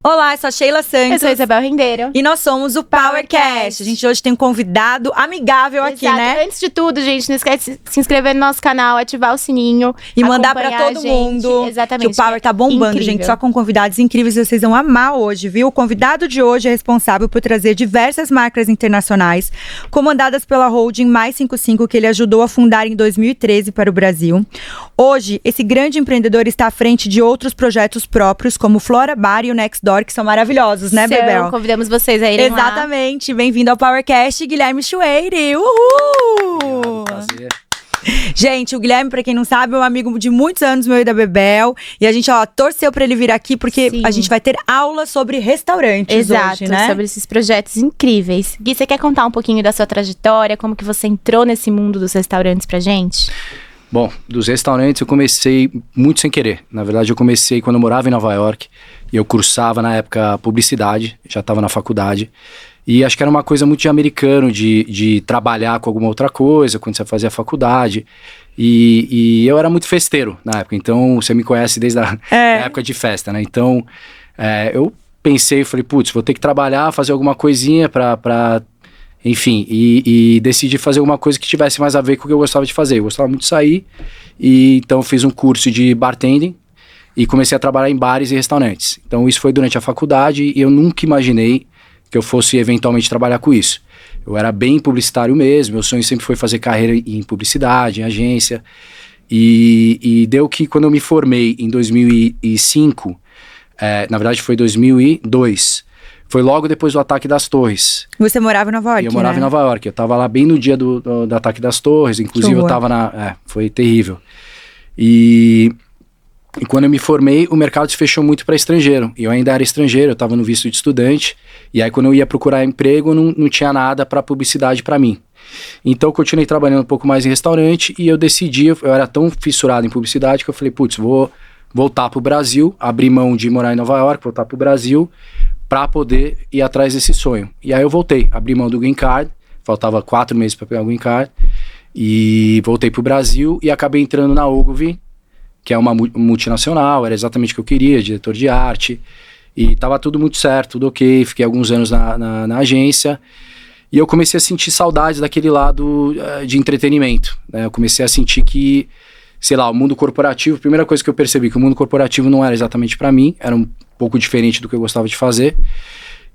Olá, eu sou a Sheila Santos. Eu sou a Isabel Rendeiro. E nós somos o PowerCast. A gente hoje tem um convidado amigável aqui, né? Antes de tudo, gente, não esquece de se inscrever no nosso canal, ativar o sininho. E mandar pra todo mundo. Exatamente. Que o Power tá bombando, incrível. gente. Só com convidados incríveis e vocês vão amar hoje, viu? O convidado de hoje é responsável por trazer diversas marcas internacionais, comandadas pela holding Mais 55, que ele ajudou a fundar em 2013 para o Brasil. Hoje, esse grande empreendedor está à frente de outros projetos próprios, como o Flora Bar e o Nextdoor, que são maravilhosos, né, Bebel? Convidamos vocês a irem lá. Exatamente. Bem-vindo ao PowerCast, Guilherme Schueire. Uhul! Prazer. Gente, o Guilherme, pra quem não sabe, é um amigo de muitos anos meu e da Bebel. E a gente, torceu pra ele vir aqui, porque Sim. a gente vai ter aula sobre restaurantes Exato, hoje, né? sobre esses projetos incríveis. Gui, você quer contar um pouquinho da sua trajetória, como que você entrou nesse mundo dos restaurantes pra gente? Bom, dos restaurantes eu comecei muito sem querer. Na verdade, eu comecei quando eu morava em Nova York. E eu cursava, na época, publicidade. Já estava na faculdade. E acho que era uma coisa muito de americano, de trabalhar com alguma outra coisa, quando você fazia faculdade. E eu era muito festeiro na época. Então, você me conhece desde a época de festa, né? Então, eu pensei, falei, putz, vou ter que trabalhar, fazer alguma coisinha pra enfim, e decidi fazer alguma coisa que tivesse mais a ver com o que eu gostava de fazer. Eu gostava muito de sair, e então fiz um curso de bartending e comecei a trabalhar em bares e restaurantes. Então isso foi durante a faculdade e eu nunca imaginei que eu fosse eventualmente trabalhar com isso. Eu era bem publicitário mesmo, meu sonho sempre foi fazer carreira em publicidade, em agência. E deu que quando eu me formei em 2005, na verdade foi 2002, foi logo depois do ataque das torres. Você morava em Nova York, Eu morava em Nova York. Eu tava lá bem no dia do ataque das torres. Inclusive eu tava foi terrível. E quando eu me formei, o mercado se fechou muito para estrangeiro. E eu ainda era estrangeiro, eu tava no visto de estudante. E aí quando eu ia procurar emprego, não tinha nada para publicidade para mim. Então eu continuei trabalhando um pouco mais em restaurante. E eu decidi, eu era tão fissurado em publicidade que eu falei, putz, vou voltar pro Brasil. Abrir mão de morar em Nova York, voltar pro Brasil, para poder ir atrás desse sonho. E aí eu voltei, abri mão do Green Card, faltava 4 meses para pegar o Green Card, e voltei pro Brasil e acabei entrando na Ogilvy, que é uma multinacional, era exatamente o que eu queria, diretor de arte, e tava tudo muito certo, tudo ok, fiquei alguns anos na agência, e eu comecei a sentir saudades daquele lado de entretenimento, né? Eu comecei a sentir que, sei lá, o mundo corporativo, a primeira coisa que eu percebi, que o mundo corporativo não era exatamente para mim, era um pouco diferente do que eu gostava de fazer,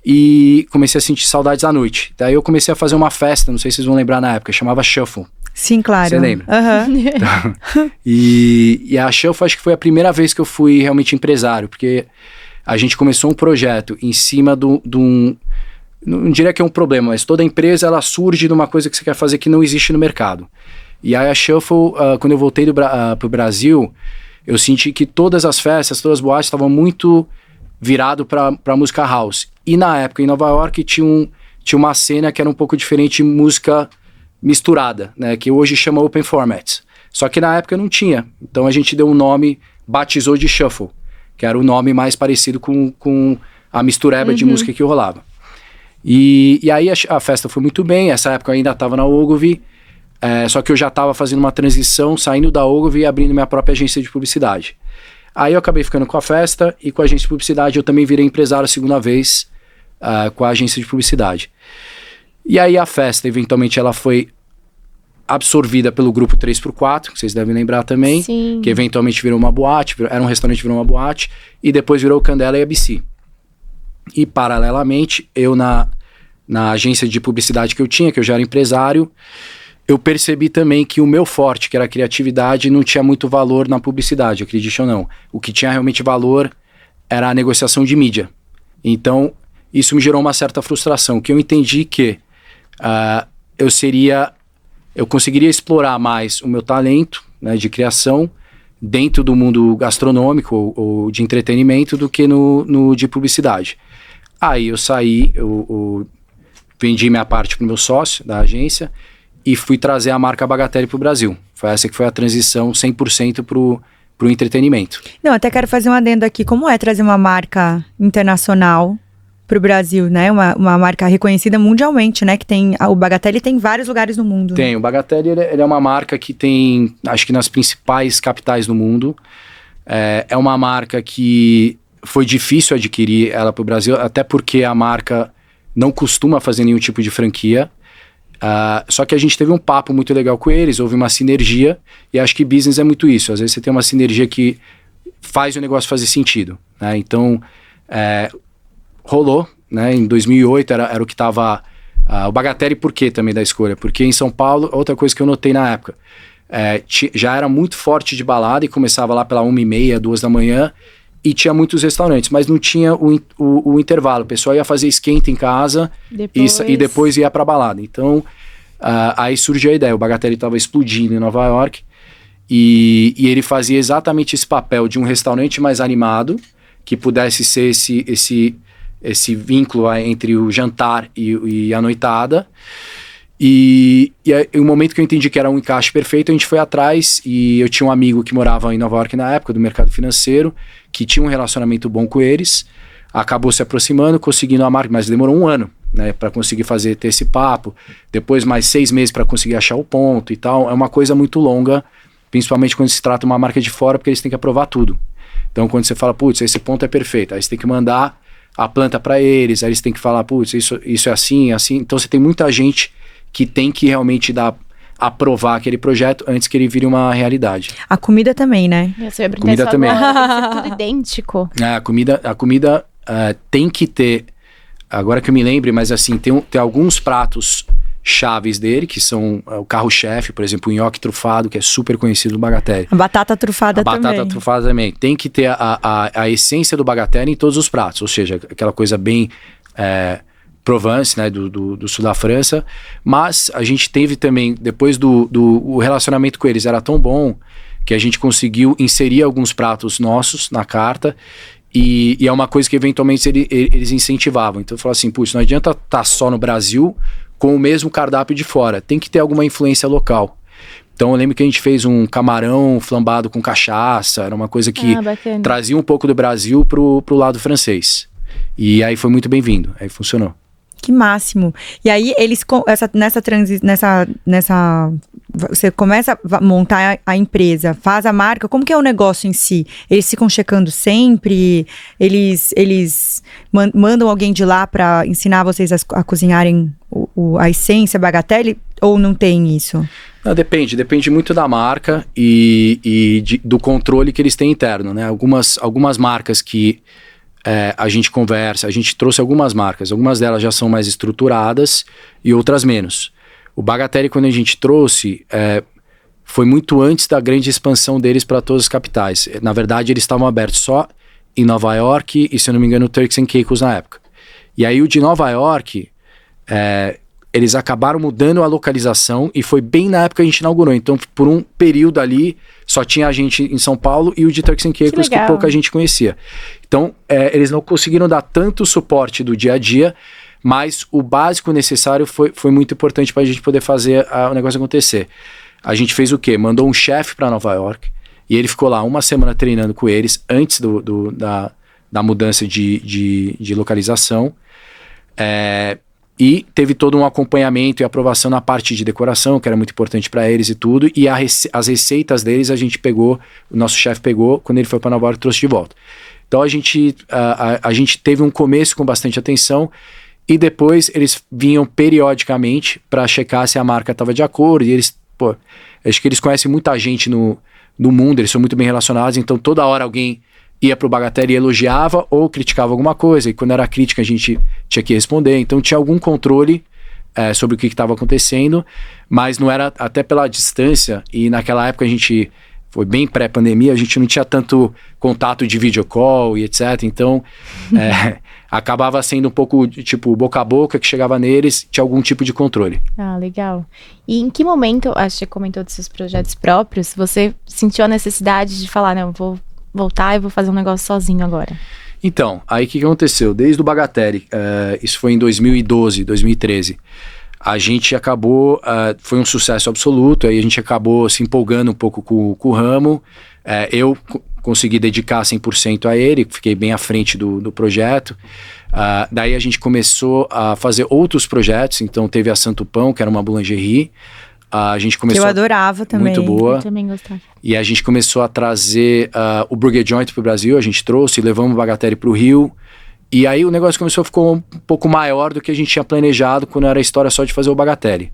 e comecei a sentir saudades à noite. Daí eu comecei a fazer uma festa, não sei se vocês vão lembrar na época, chamava Shuffle. Sim, claro. Você lembra? Uhum. Então, e a Shuffle acho que foi a primeira vez que eu fui realmente empresário, porque a gente começou um projeto em cima de um, não diria que é um problema, mas toda empresa ela surge de uma coisa que você quer fazer que não existe no mercado. E aí a Shuffle, quando eu voltei pro Brasil, eu senti que todas as festas, todas as boates estavam muito virado pra música house. E na época, em Nova York, tinha uma cena que era um pouco diferente de música misturada, né? Que hoje chama Open Formats. Só que na época não tinha. Então a gente deu um nome, batizou de Shuffle, que era o nome mais parecido com a mistureba de música que rolava. E aí a festa foi muito bem. Essa época eu ainda estava na Ogilvy, só que eu já estava fazendo uma transição, saindo da Ogilvy e abrindo minha própria agência de publicidade. Aí eu acabei ficando com a festa e com a agência de publicidade eu também virei empresário a segunda vez com a agência de publicidade. E aí a festa, eventualmente, ela foi absorvida pelo grupo 3x4, que vocês devem lembrar também. Sim. Que eventualmente virou uma boate, era um restaurante, virou uma boate, e depois virou Candela e ABC. E paralelamente, eu na agência de publicidade que eu tinha, que eu já era empresário, eu percebi também que o meu forte, que era a criatividade, não tinha muito valor na publicidade, acredite ou não. O que tinha realmente valor era a negociação de mídia. Então, isso me gerou uma certa frustração, que eu entendi que eu conseguiria explorar mais o meu talento, né, de criação dentro do mundo gastronômico ou de entretenimento do que no de publicidade. Aí eu saí, eu vendi minha parte para o meu sócio da agência e fui trazer a marca Bagatelle para o Brasil. Foi essa que foi a transição 100% pro entretenimento. Não, até quero fazer um adendo aqui. Como é trazer uma marca internacional pro Brasil, né? Uma marca reconhecida mundialmente, né? Que tem, o Bagatelle tem em vários lugares no mundo. Tem, o Bagatelle ele é uma marca que tem, acho que nas principais capitais do mundo. É uma marca que foi difícil adquirir ela para o Brasil, até porque a marca não costuma fazer nenhum tipo de franquia. Só que a gente teve um papo muito legal com eles, houve uma sinergia, e acho que business é muito isso. Às vezes você tem uma sinergia que faz o negócio fazer sentido, né? Então, rolou, né? Em 2008 era o que estava... o Bagatelle, por que também da escolha? Porque em São Paulo, outra coisa que eu notei na época, já era muito forte de balada e começava lá pela 1h30, 2 da manhã, e tinha muitos restaurantes, mas não tinha o intervalo. O pessoal ia fazer esquenta em casa e depois ia pra balada. Então, aí surgiu a ideia. O Bagatelle estava explodindo em Nova York e ele fazia exatamente esse papel de um restaurante mais animado, que pudesse ser esse vínculo entre o jantar e a noitada. E o momento que eu entendi que era um encaixe perfeito, a gente foi atrás, e eu tinha um amigo que morava em Nova York na época, do mercado financeiro, que tinha um relacionamento bom com eles, acabou se aproximando, conseguindo a marca, mas demorou 1 ano, né, para conseguir ter esse papo, depois mais 6 meses para conseguir achar o ponto e tal. É uma coisa muito longa, principalmente quando se trata de uma marca de fora, porque eles têm que aprovar tudo. Então quando você fala, putz, esse ponto é perfeito, aí você tem que mandar a planta para eles, aí eles têm que falar, putz, isso é assim, assim. Então você tem muita gente que tem que realmente aprovar aquele projeto antes que ele vire uma realidade. A comida também, né? A comida também. Agora, tem que ser tudo idêntico. A comida tem que ter, agora que eu me lembre, mas assim, tem alguns pratos chaves dele, que são o carro-chefe, por exemplo, o nhoque trufado, que é super conhecido do Bagatelle. A batata trufada também. A batata trufada também. Tem que ter a essência do Bagatelle em todos os pratos, ou seja, aquela coisa bem... Provence, né, do sul da França, mas a gente teve também, depois o relacionamento com eles era tão bom, que a gente conseguiu inserir alguns pratos nossos na carta, e é uma coisa que eventualmente eles incentivavam. Então eu falo assim, putz, não adianta estar só no Brasil com o mesmo cardápio de fora, tem que ter alguma influência local. Então eu lembro que a gente fez um camarão flambado com cachaça, era uma coisa que trazia um pouco do Brasil pro lado francês. E aí foi muito bem-vindo, aí funcionou. Que máximo. E aí, eles você começa a montar a empresa, faz a marca, como que é o negócio em si? Eles ficam checando sempre? Eles mandam alguém de lá para ensinar vocês a cozinharem a essência Bagatelle, ou não tem isso? Não, depende muito da marca e do controle que eles têm interno, né? Algumas marcas que a gente conversa, a gente trouxe algumas marcas, algumas delas já são mais estruturadas e outras menos. O Bagatelle, quando a gente trouxe, foi muito antes da grande expansão deles para todas as capitais. Na verdade, eles estavam abertos só em Nova York e, se eu não me engano, Turks and Caicos na época. E aí o de Nova York, eles acabaram mudando a localização e foi bem na época que a gente inaugurou. Então, por um período ali, só tinha a gente em São Paulo e o de Turks and Caicos que pouca gente conhecia. Então, eles não conseguiram dar tanto suporte do dia a dia, mas o básico necessário foi muito importante para a gente poder fazer o negócio acontecer. A gente fez o quê? Mandou um chefe para Nova York e ele ficou lá 1 semana treinando com eles antes da mudança de localização. E teve todo um acompanhamento e aprovação na parte de decoração, que era muito importante para eles e tudo. E as receitas deles a gente pegou, o nosso chefe pegou, quando ele foi para Nova York, trouxe de volta. Então a gente teve um começo com bastante atenção e depois eles vinham periodicamente para checar se a marca estava de acordo. E eles, acho que eles conhecem muita gente no mundo, eles são muito bem relacionados, então toda hora alguém ia pro Bagatelle e elogiava ou criticava alguma coisa, e quando era crítica a gente tinha que responder, então tinha algum controle sobre o que estava acontecendo, mas não era, até pela distância, e naquela época a gente, foi bem pré-pandemia, a gente não tinha tanto contato de video call e etc, então acabava sendo um pouco tipo boca a boca que chegava neles, tinha algum tipo de controle. Ah, legal. E em que momento, acho que você comentou dos seus projetos próprios, você sentiu a necessidade de falar, não, vou voltar e vou fazer um negócio sozinho agora? Então, aí o que aconteceu? Desde o Bagatelle, isso foi em 2012, 2013, a gente acabou, foi um sucesso absoluto, aí a gente acabou se empolgando um pouco com o ramo, eu consegui dedicar 100% a ele, fiquei bem à frente do projeto, daí a gente começou a fazer outros projetos, então teve a Santo Pão, que era uma boulangerie, a gente começou... Que eu adorava também. Muito boa. Eu também gostava. E a gente começou a trazer o Burger Joint pro Brasil, a gente trouxe, levamos o Bagatelle pro Rio. E aí o negócio ficou um pouco maior do que a gente tinha planejado quando era a história só de fazer o Bagatelle.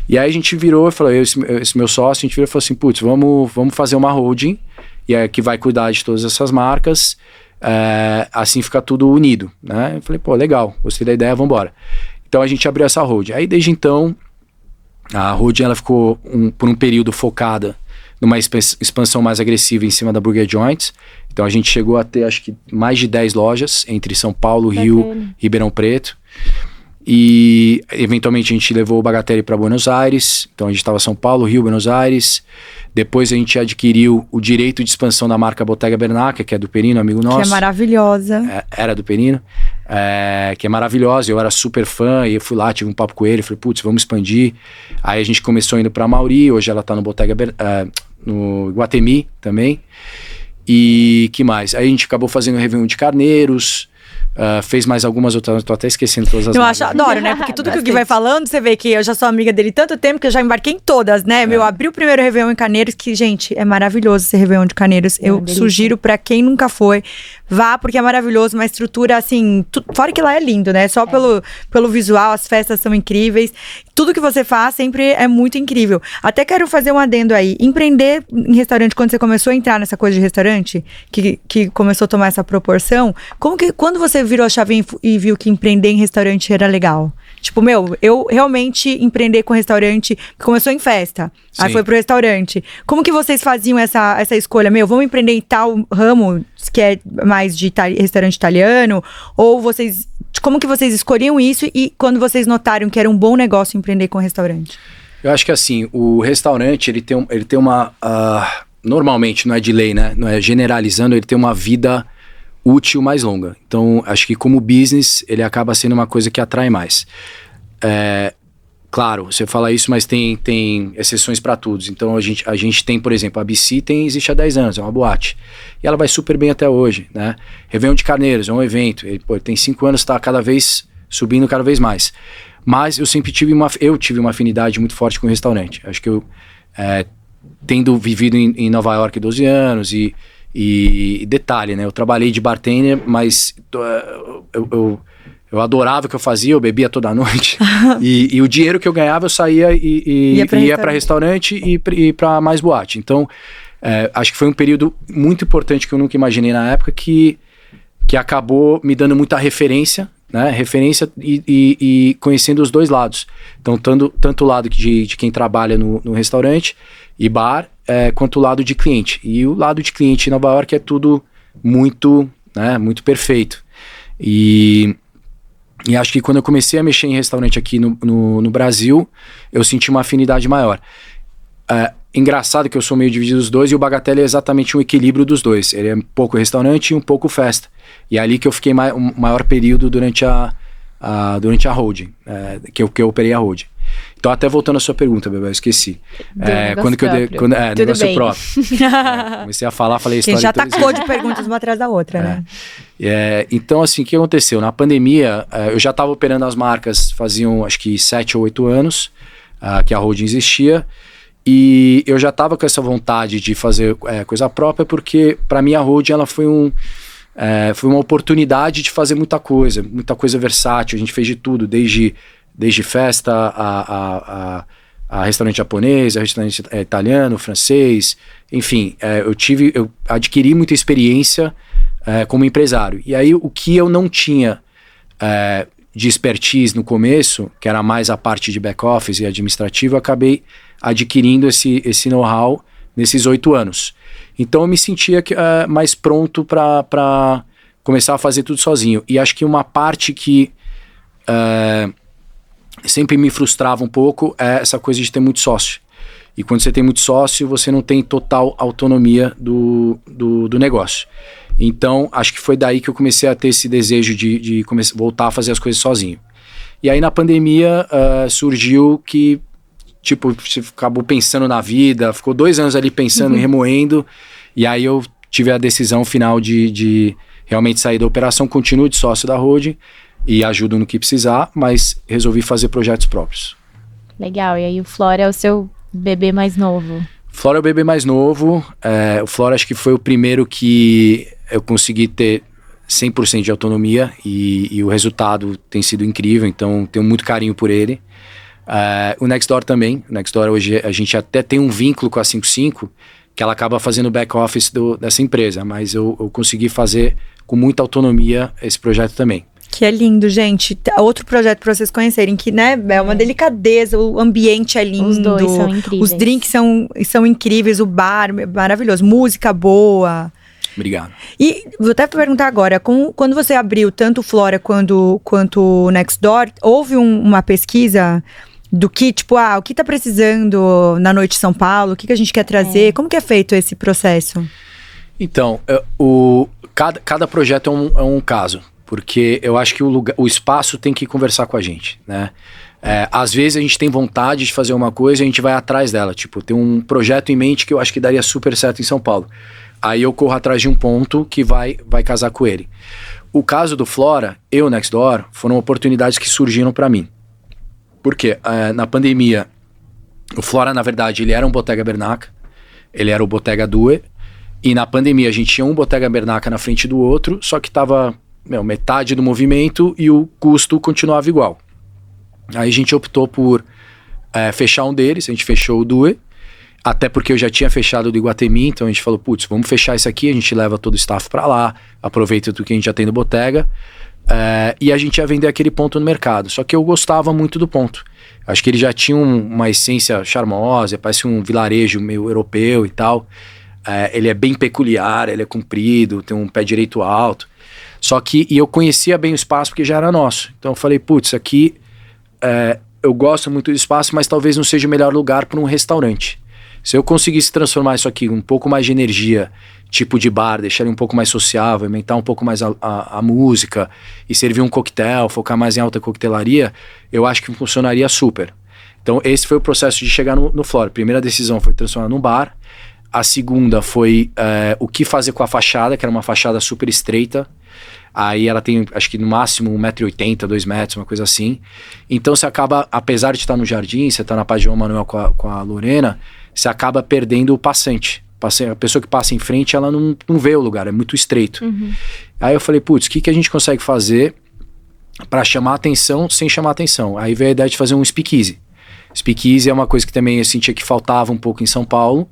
E aí a gente virou, esse meu sócio, a gente virou e falou assim, putz, vamos fazer uma holding que vai cuidar de todas essas marcas, assim fica tudo unido, né? Eu falei, pô, legal, gostei da ideia, vamos embora. Então a gente abriu essa holding. Aí desde então, a holding ela ficou por um período focada numa expansão mais agressiva em cima da Burger Joints. Então a gente chegou a ter acho que mais de 10 lojas entre São Paulo, Rio e Ribeirão Preto. E eventualmente a gente levou o Bagatelle para Buenos Aires. Então a gente estava São Paulo, Rio, Buenos Aires. Depois a gente adquiriu o direito de expansão da marca Bottega Bernacca, que é do Perino, amigo nosso. Que é maravilhosa. Era do Perino, que é maravilhosa. Eu era super fã e eu fui lá, tive um papo com ele. Falei, putz, vamos expandir. Aí a gente começou indo para Mauri. Hoje ela tá no no Iguatemi também. E que mais? Aí a gente acabou fazendo Réveillon de Carneiros, fez mais algumas outras, tô até esquecendo todas as marcas. Adoro, né? Porque tudo que o Gui vai falando, você vê que eu já sou amiga dele tanto tempo que eu já embarquei em todas, né? Eu abri o primeiro Réveillon em Carneiros, que, gente, é maravilhoso esse Réveillon de Carneiros. Eu sugiro pra quem nunca foi, vá, porque é maravilhoso, uma estrutura assim, fora que lá é lindo, né? Só pelo visual, as festas são incríveis. Tudo que você faz sempre é muito incrível. Até quero fazer um adendo aí. Empreender em restaurante, quando você começou a entrar nessa coisa de restaurante, que começou a tomar essa proporção, quando você virou a chave e viu que empreender em restaurante era legal? Tipo, eu realmente empreender com restaurante, começou em festa, aí foi pro restaurante. Como que vocês faziam essa escolha? Vamos empreender em tal ramo, que é mais de restaurante italiano? Ou como que vocês escolhiam isso e quando vocês notaram que era um bom negócio empreender com restaurante? Eu acho que assim, o restaurante, ele tem uma... normalmente, não é de lei, né? Não é generalizando, ele tem uma vida útil mais longa. Então, acho que como business, ele acaba sendo uma coisa que atrai mais. Claro, você fala isso, mas tem exceções para todos. Então, a gente tem, por exemplo, a BC existe há 10 anos, é uma boate. E ela vai super bem até hoje, né? Réveillon de Carneiros, é um evento. Ele tem 5 anos, está cada vez subindo cada vez mais. Mas eu sempre tive uma afinidade muito forte com o restaurante. Acho que eu, tendo vivido em Nova York 12 anos e detalhe, né? Eu trabalhei de bartender, mas eu adorava o que eu fazia, eu bebia toda noite. e o dinheiro que eu ganhava, eu saía e ia para restaurante e para mais boate. Então, acho que foi um período muito importante que eu nunca imaginei na época, que acabou me dando muita referência, né? Referência e conhecendo os dois lados. Então, tanto o lado de quem trabalha no restaurante e bar, quanto o lado de cliente. E o lado de cliente em Nova York é tudo muito, né, muito perfeito. E acho que quando eu comecei a mexer em restaurante aqui no Brasil, eu senti uma afinidade maior. Engraçado que eu sou meio dividido dos dois, e o Bagatelle é exatamente um equilíbrio dos dois. Ele é um pouco restaurante e um pouco festa. E é ali que eu fiquei um maior período durante a holding, que eu operei a holding. Então, até voltando à sua pergunta, Bebel, eu esqueci. Quando que eu dei... negócio próprio. Comecei a falar, falei a história. Quem já tacou de perguntas uma atrás da outra, né? Então, assim, o que aconteceu? Na pandemia, eu já estava operando as marcas faziam, acho que 7 ou 8 anos que a holding existia. E eu já estava com essa vontade de fazer coisa própria, porque para mim a holding ela foi uma oportunidade de fazer muita coisa versátil. A gente fez de tudo, desde festa a restaurante japonês, a restaurante italiano, francês, enfim, eu adquiri muita experiência como empresário. E aí o que eu não tinha de expertise no começo, que era mais a parte de back office e administrativo, eu acabei adquirindo esse know-how nesses 8 anos. Então eu me sentia mais pronto para começar a fazer tudo sozinho. E acho que uma parte que sempre me frustrava um pouco é essa coisa de ter muito sócio. E quando você tem muito sócio, você não tem total autonomia do negócio. Então, acho que foi daí que eu comecei a ter esse desejo de voltar a fazer as coisas sozinho. E aí, na pandemia, surgiu que, tipo, você acabou pensando na vida, ficou 2 anos ali pensando e remoendo, e aí eu tive a decisão final de realmente sair da operação, continuo de sócio da holding, e ajudo no que precisar, mas resolvi fazer projetos próprios. Legal, e aí o Flora é o seu bebê mais novo. Flora é o bebê mais novo, o Flora acho que foi o primeiro que eu consegui ter 100% de autonomia e o resultado tem sido incrível, então tenho muito carinho por ele. O Nextdoor também, o Nextdoor hoje a gente até tem um vínculo com a 55, que ela acaba fazendo o back office dessa empresa, mas eu consegui fazer com muita autonomia esse projeto também. Que é lindo, gente. Outro projeto para vocês conhecerem, que, né, é uma delicadeza, o ambiente é lindo. Os dois são incríveis. Os drinks são incríveis, o bar é maravilhoso, música boa. Obrigado. E vou até perguntar agora, quando você abriu tanto o Flora quanto o Nextdoor, houve uma pesquisa do que, tipo, o que tá precisando na Noite de São Paulo, o que a gente quer trazer, como que é feito esse processo? Então, cada projeto é um caso. Porque eu acho que o espaço tem que conversar com a gente, né? Às vezes a gente tem vontade de fazer uma coisa e a gente vai atrás dela. Tipo, tem um projeto em mente que eu acho que daria super certo em São Paulo. Aí eu corro atrás de um ponto que vai casar com ele. O caso do Flora e o Nextdoor foram oportunidades que surgiram para mim. Por quê? Na pandemia, o Flora, na verdade, ele era um Bottega Bernaca. Ele era o Bottega Due. E na pandemia a gente tinha um Bottega Bernaca na frente do outro, só que tava... metade do movimento e o custo continuava igual. Aí a gente optou por fechar um deles, a gente fechou o Due, até porque eu já tinha fechado o do Iguatemi, então a gente falou, putz, vamos fechar esse aqui, a gente leva todo o staff pra lá, aproveita tudo que a gente já tem no Bottega, e a gente ia vender aquele ponto no mercado. Só que eu gostava muito do ponto. Acho que ele já tinha uma essência charmosa, parece um vilarejo meio europeu e tal. Ele é bem peculiar, ele é comprido, tem um pé direito alto. Só que, eu conhecia bem o espaço porque já era nosso. Então eu falei, putz, aqui eu gosto muito do espaço, mas talvez não seja o melhor lugar para um restaurante. Se eu conseguisse transformar isso aqui um pouco mais de energia, tipo de bar, deixar ele um pouco mais sociável, aumentar um pouco mais a música e servir um coquetel, focar mais em alta coquetelaria, eu acho que funcionaria super. Então esse foi o processo de chegar no Flora. A primeira decisão foi transformar num bar. A segunda foi o que fazer com a fachada, que era uma fachada super estreita. Aí ela tem, acho que no máximo 1,80 m, 2 metros, uma coisa assim. Então você acaba, apesar de estar no jardim, você está na paz de João Manuel com a Lorena, você acaba perdendo o passante. A pessoa que passa em frente, ela não vê o lugar, é muito estreito. Uhum. Aí eu falei, putz, o que a gente consegue fazer para chamar atenção sem chamar atenção? Aí veio a ideia de fazer um speakeasy. Speakeasy é uma coisa que também eu sentia que faltava um pouco em São Paulo.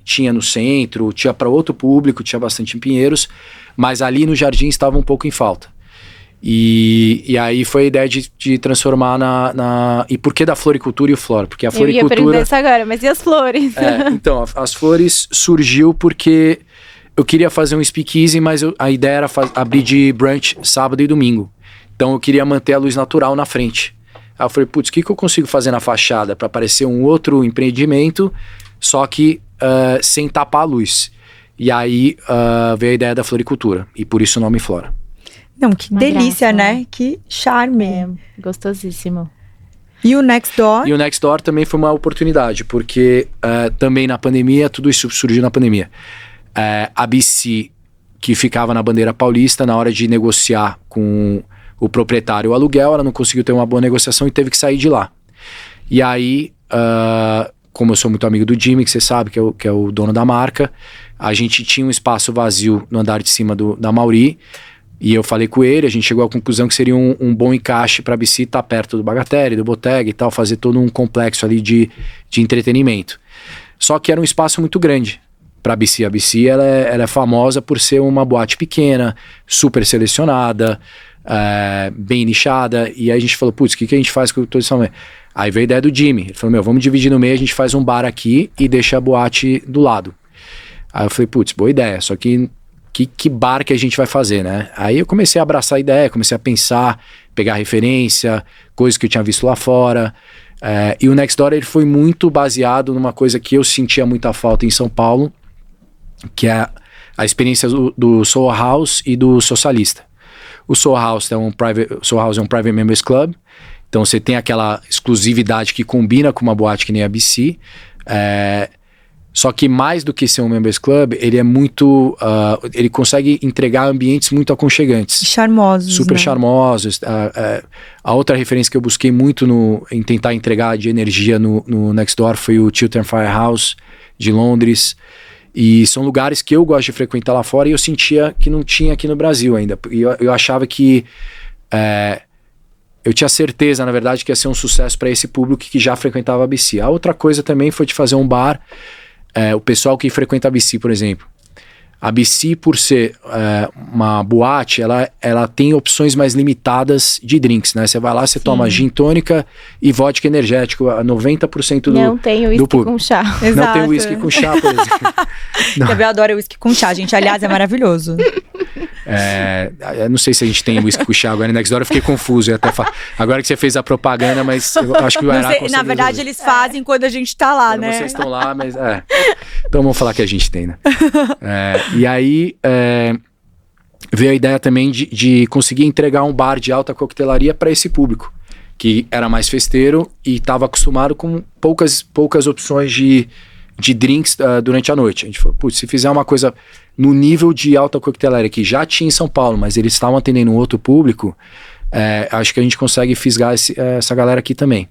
Tinha no centro, tinha para outro público, tinha bastante em Pinheiros, mas ali no jardim estava um pouco em falta. E aí foi a ideia de transformar E por que da floricultura e o Flora? Porque a floricultura... Eu ia perguntar isso agora, mas e as flores? Então, as flores surgiu porque eu queria fazer um speakeasy, mas a ideia era abrir de brunch sábado e domingo. Então eu queria manter a luz natural na frente. Aí eu falei, putz, o que eu consigo fazer na fachada para parecer um outro empreendimento, só que sem tapar a luz? E aí veio a ideia da floricultura, e por isso o nome Flora. Não, que uma delícia, graça, né? Que charme. Gostosíssimo. E o Nextdoor? E o Nextdoor também foi uma oportunidade, porque também na pandemia, tudo isso surgiu na pandemia. A BC, que ficava na bandeira paulista, na hora de negociar com o proprietário o aluguel, ela não conseguiu ter uma boa negociação e teve que sair de lá. E aí, como eu sou muito amigo do Jimmy, que você sabe que é o dono da marca, a gente tinha um espaço vazio no andar de cima da Mauri, e eu falei com ele, a gente chegou à conclusão que seria um bom encaixe para a BC estar perto do Bagatelle, do Bottega e tal, fazer todo um complexo ali de entretenimento. Só que era um espaço muito grande para a BC. A BC ela é famosa por ser uma boate pequena, super selecionada, bem nichada, e aí a gente falou, putz, o que a gente faz com todo esse momento? Aí veio a ideia do Jimmy, ele falou, vamos dividir no meio, a gente faz um bar aqui e deixa a boate do lado. Aí eu falei, putz, boa ideia, só que bar que a gente vai fazer, né? Aí eu comecei a abraçar a ideia, comecei a pensar, pegar referência, coisas que eu tinha visto lá fora, e o Nextdoor ele foi muito baseado numa coisa que eu sentia muita falta em São Paulo, que é a experiência do Soho House e do Socialista. O Soho House é um private members club, então você tem aquela exclusividade que combina com uma boate que nem a BC, Só que mais do que ser um Members Club, ele é muito... ele consegue entregar ambientes muito aconchegantes. Charmosos, super né? charmosos. A outra referência que eu busquei muito em tentar entregar de energia no Nextdoor foi o Chiltern Firehouse, de Londres. E são lugares que eu gosto de frequentar lá fora e eu sentia que não tinha aqui no Brasil ainda. E eu achava que... eu tinha certeza, na verdade, que ia ser um sucesso para esse público que já frequentava a BC. A outra coisa também foi de fazer um bar. O pessoal que frequenta a BC, por exemplo. A BC, por ser uma boate, ela tem opções mais limitadas de drinks, né? Você vai lá, você toma gin tônica e vodka energético, 90% do Não tem uísque com chá. Não tem uísque com chá, por exemplo. Eu adoro uísque com chá, gente. Aliás, é maravilhoso. Eu não sei se a gente tem uísque com chá agora, né? Agora eu fiquei confuso. Agora que você fez a propaganda, mas eu acho que o Ará Na verdade, eles fazem quando a gente tá lá, quando né? vocês estão lá, mas então vamos falar que a gente tem, né? E aí veio a ideia também de conseguir entregar um bar de alta coquetelaria para esse público, que era mais festeiro e estava acostumado com poucas opções de drinks durante a noite. A gente falou, putz, se fizer uma coisa no nível de alta coquetelaria que já tinha em São Paulo, mas eles estavam atendendo um outro público, acho que a gente consegue fisgar essa galera aqui também.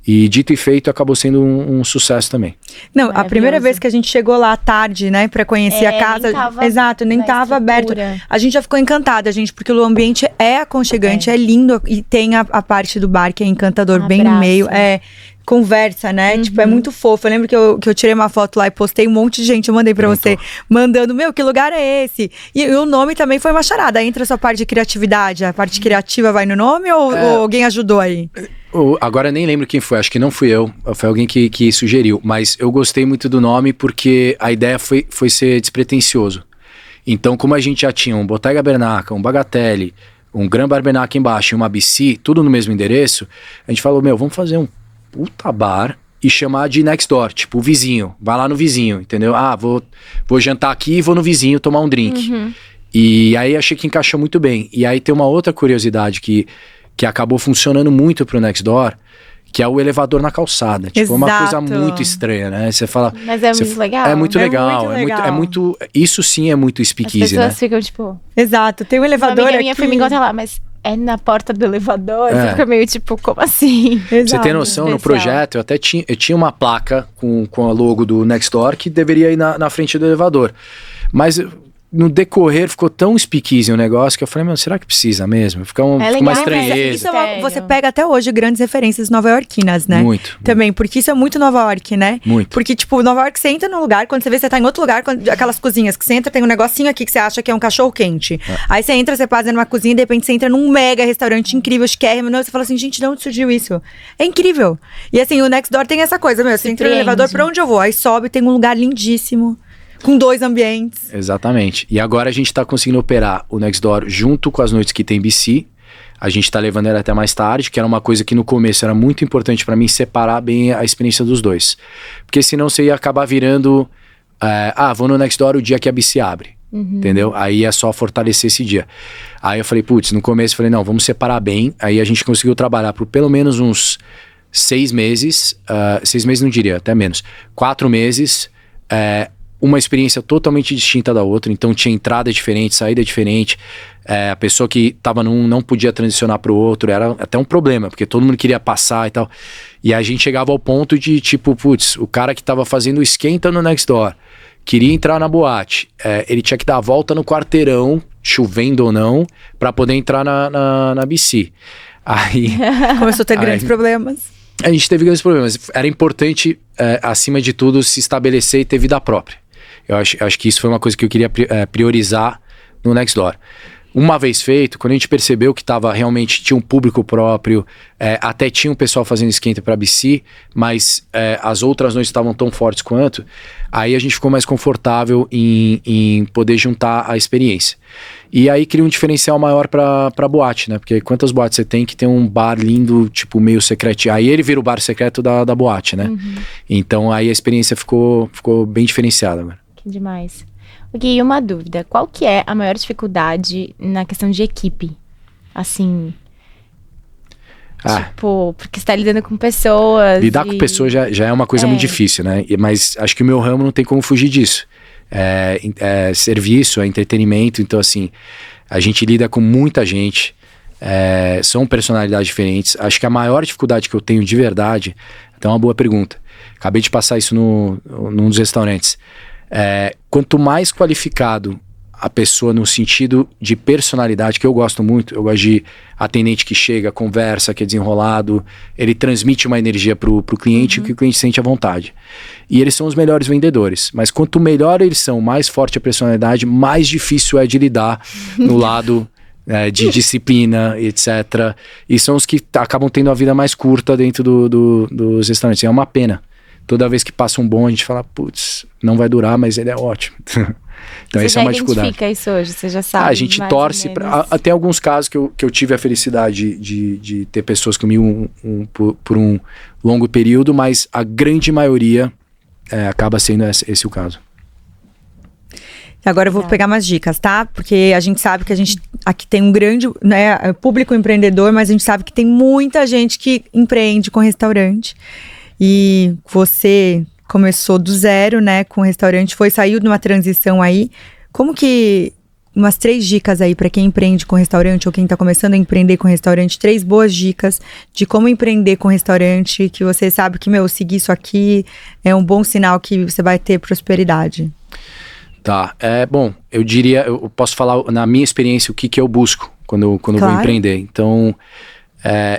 E dito e feito, acabou sendo um sucesso também. Não, a primeira vez que a gente chegou lá à tarde, né, pra conhecer a casa. Exato, nem tava aberto. A gente já ficou encantada, gente, porque o ambiente é aconchegante, é lindo. E tem a parte do bar que é encantador, bem no meio. Conversa, né? Tipo, é muito fofo. Eu lembro que eu tirei uma foto lá e postei um monte de gente. Eu mandei pra você, mandando, que lugar é esse? E o nome também foi uma charada. Entra a sua parte de criatividade, a parte criativa vai no nome ou alguém ajudou aí? Agora eu nem lembro quem foi, acho que não fui eu. Foi alguém que sugeriu. Mas eu gostei muito do nome porque a ideia foi ser despretensioso. Então, como a gente já tinha um Bottega Bernaca, um Bagatelle, um Grand Barbenac embaixo e uma BC, tudo no mesmo endereço, a gente falou, vamos fazer um puta bar e chamar de Nextdoor, tipo o vizinho, vai lá no vizinho, entendeu? Vou jantar aqui e vou no vizinho tomar um drink. E aí achei que encaixou muito bem. E aí tem uma outra curiosidade que acabou funcionando muito pro Nextdoor, que é o elevador na calçada. Tipo, é uma coisa muito estranha, né? Você fala... Mas é muito legal. É muito legal. Isso sim é muito speakeasy, né? As pessoas ficam tipo... Exato, tem um elevador Uma amiga minha foi me encontrar lá, mas... É na porta do elevador, você fica meio tipo, como assim? Você tem noção, no projeto, eu tinha uma placa com a logo do Nextdoor que deveria ir na frente do elevador. Mas no decorrer ficou tão speakeasy o negócio que eu falei, será que precisa mesmo? Fica uma estranheza. Você pega até hoje grandes referências nova-iorquinas, né? Muito. Também, porque isso é muito Nova York, né? Muito. Porque, tipo, Nova York, você entra num lugar, quando você vê, você tá em outro lugar, aquelas cozinhas que você entra, tem um negocinho aqui que você acha que é um cachorro quente. Aí você entra, você passa numa cozinha e de repente você entra num mega restaurante incrível, chiquérrimo, você fala assim, gente, de onde surgiu isso? É incrível. E assim, o Nextdoor tem essa coisa, você entra no elevador, pra onde eu vou? Aí sobe, tem um lugar lindíssimo. Com 2 ambientes. Exatamente. E agora a gente tá conseguindo operar o Nextdoor junto com as noites que tem BC. A gente tá levando ela até mais tarde, que era uma coisa que no começo era muito importante pra mim, separar bem a experiência dos dois. Porque senão você ia acabar virando... vou no Nextdoor o dia que a BC abre. Entendeu? Aí é só fortalecer esse dia. Aí eu falei, no começo eu falei, não, vamos separar bem. Aí a gente conseguiu trabalhar por pelo menos uns 6 meses. 6 meses não diria, até menos. 4 meses... uma experiência totalmente distinta da outra, então tinha entrada diferente, saída diferente, a pessoa que estava num não podia transicionar para o outro, era até um problema, porque todo mundo queria passar e tal, e a gente chegava ao ponto de tipo, o cara que estava fazendo o esquenta no Nextdoor, queria entrar na boate, ele tinha que dar a volta no quarteirão, chovendo ou não, para poder entrar na BC. Aí começou a ter grandes problemas. A gente teve grandes problemas, era importante, acima de tudo, se estabelecer e ter vida própria. Eu acho que isso foi uma coisa que eu queria priorizar no Nextdoor. Uma vez feito, quando a gente percebeu que realmente tinha um público próprio, até tinha um pessoal fazendo esquenta para BC, mas as outras noites estavam tão fortes quanto, aí a gente ficou mais confortável em poder juntar a experiência. E aí cria um diferencial maior pra boate, né? Porque quantas boates você tem que tem um bar lindo, tipo, meio secreto. Aí ele vira o bar secreto da boate, né? Então aí a experiência ficou bem diferenciada agora. Que demais. Gui, uma dúvida. Qual que é a maior dificuldade na questão de equipe? Assim... Tipo, porque você tá lidando com pessoas. Lidar com pessoas já é uma coisa muito difícil, né? Mas acho que o meu ramo não tem como fugir disso. É serviço, é entretenimento. Então, assim, a gente lida com muita gente. São personalidades diferentes. Acho que a maior dificuldade que eu tenho de verdade... Então, é uma boa pergunta. Acabei de passar isso num dos restaurantes. Quanto mais qualificado a pessoa no sentido de personalidade, que eu gosto muito, eu gosto de atendente que chega, conversa, que é desenrolado, ele transmite uma energia pro cliente, que o cliente sente à vontade. E eles são os melhores vendedores, mas quanto melhor eles são, mais forte a personalidade, mais difícil é de lidar no lado de disciplina, etc. E são os que acabam tendo a vida mais curta dentro dos restaurantes. É uma pena. Toda vez que passa um bom, a gente fala, putz, não vai durar, mas ele é ótimo. Então essa é uma dificuldade. Você já identifica isso hoje? Você já sabe? A gente torce. Até alguns casos que eu tive a felicidade de ter pessoas comigo por um longo período, mas a grande maioria acaba sendo esse o caso. Agora eu vou pegar umas dicas, tá? Porque a gente sabe que a gente aqui tem um grande público empreendedor, mas a gente sabe que tem muita gente que empreende com restaurante. E você começou do zero, né, com o restaurante, saiu de uma transição aí. Como que, umas 3 dicas aí para quem empreende com restaurante ou quem tá começando a empreender com restaurante, 3 boas dicas de como empreender com restaurante, que você sabe que, seguir isso aqui é um bom sinal que você vai ter prosperidade. Tá, bom, eu diria, eu posso falar na minha experiência o que eu busco quando eu vou empreender. Então,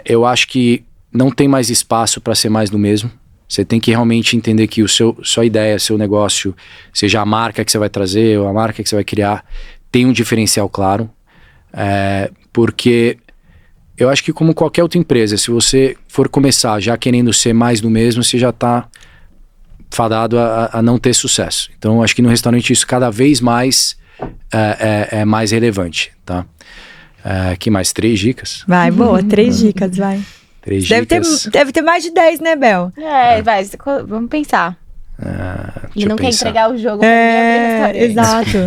eu acho que não tem mais espaço para ser mais do mesmo. Você tem que realmente entender que sua ideia, seu negócio, seja a marca que você vai trazer ou a marca que você vai criar, tem um diferencial claro. Porque eu acho que como qualquer outra empresa, se você for começar já querendo ser mais do mesmo, você já está fadado a não ter sucesso. Então, acho que no restaurante isso cada vez mais é mais relevante, tá? Que mais? 3 dicas? Vai, boa, 3 dicas, vai. 3 dicas. Deve ter mais de 10, né, Bel? Vai, vamos pensar. Ele não quer entregar o jogo pra ninguém. Exato.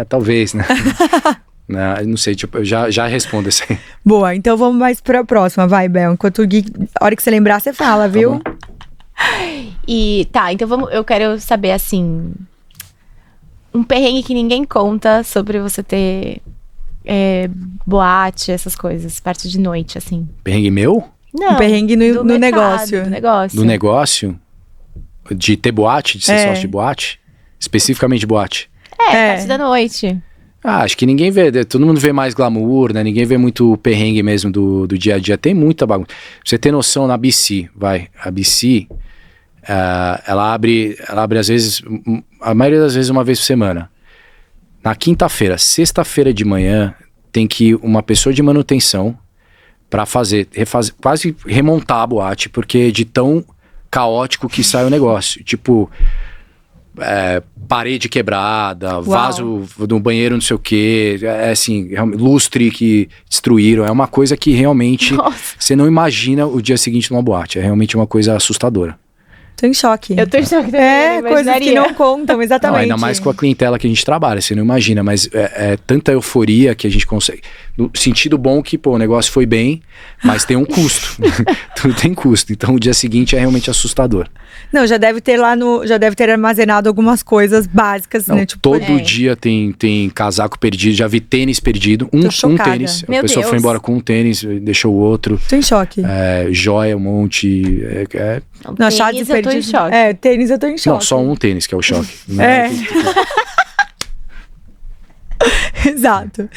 Talvez, né? Não sei, tipo, eu já respondo isso aí. Boa, então vamos mais pra próxima, vai, Bel. Enquanto o Gui, a hora que você lembrar, você fala, viu? Tá bom. Então eu quero saber, assim, um perrengue que ninguém conta sobre você ter boate, essas coisas, parte de noite, assim. Perrengue meu? Não, um perrengue no negócio. Do negócio? De ter boate? De ser sócio de boate? Especificamente boate? Parte da noite. Acho que ninguém vê, todo mundo vê mais glamour, né? Ninguém vê muito perrengue mesmo do dia a dia. Tem muita bagunça. Pra você ter noção, na BC, a BC, ela abre às vezes, a maioria das vezes uma vez por semana. Na quinta-feira, sexta-feira de manhã, tem que ir uma pessoa de manutenção para refazer, quase remontar a boate, porque de tão caótico que sai o negócio. Tipo, parede quebrada, Uau. Vaso do banheiro não sei o quê, assim, lustre que destruíram. É uma coisa que realmente você não imagina o dia seguinte numa boate. É realmente uma coisa assustadora. Tô em choque. Eu tô em choque também. Coisas que não contam, exatamente. Não, ainda mais com a clientela que a gente trabalha, você não imagina, mas é tanta euforia que a gente consegue. No sentido bom que, o negócio foi bem, mas tem um custo. Tudo tem custo. Então o dia seguinte é realmente assustador. Não, já deve ter armazenado algumas coisas básicas, né? Tipo, todo dia tem casaco perdido, já vi tênis perdido. Um tênis. A pessoa foi embora com um tênis, deixou o outro. Tô em choque. Joia, um monte. Não, tênis eu tô em choque. Tênis eu tô em choque. Não, só um tênis que é o choque. Exato.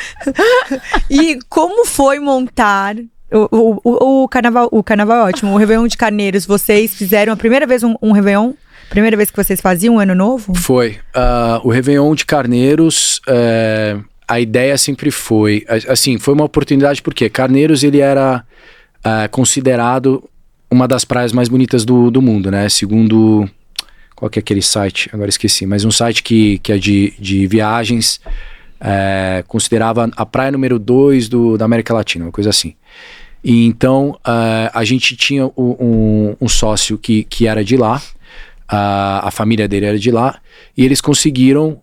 E como foi montar o carnaval? O carnaval é ótimo. O Réveillon de Carneiros, vocês fizeram a primeira vez um Réveillon? Primeira vez que vocês faziam um ano novo? Foi. O Réveillon de Carneiros, a ideia sempre foi... Assim, foi uma oportunidade porque Carneiros, ele era considerado uma das praias mais bonitas do mundo, né? Segundo... Qual que é aquele site? Agora esqueci. Mas um site que é de viagens... considerava a praia número 2 da América Latina, uma coisa assim. E então a gente tinha um sócio que era de lá, a família dele era de lá, e eles conseguiram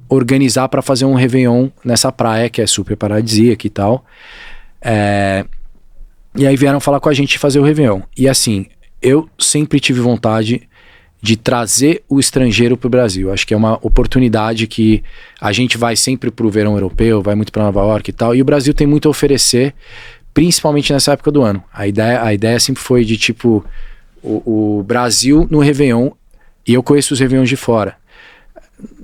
organizar para fazer um Réveillon nessa praia que é super paradisíaca e tal. E aí vieram falar com a gente fazer o Réveillon. E assim, eu sempre tive vontade de trazer o estrangeiro pro Brasil. Acho que é uma oportunidade que a gente vai sempre pro verão europeu, vai muito para Nova York e tal, e o Brasil tem muito a oferecer, principalmente nessa época do ano. A ideia sempre foi de tipo, o Brasil no Réveillon, e eu conheço os Réveillons de fora.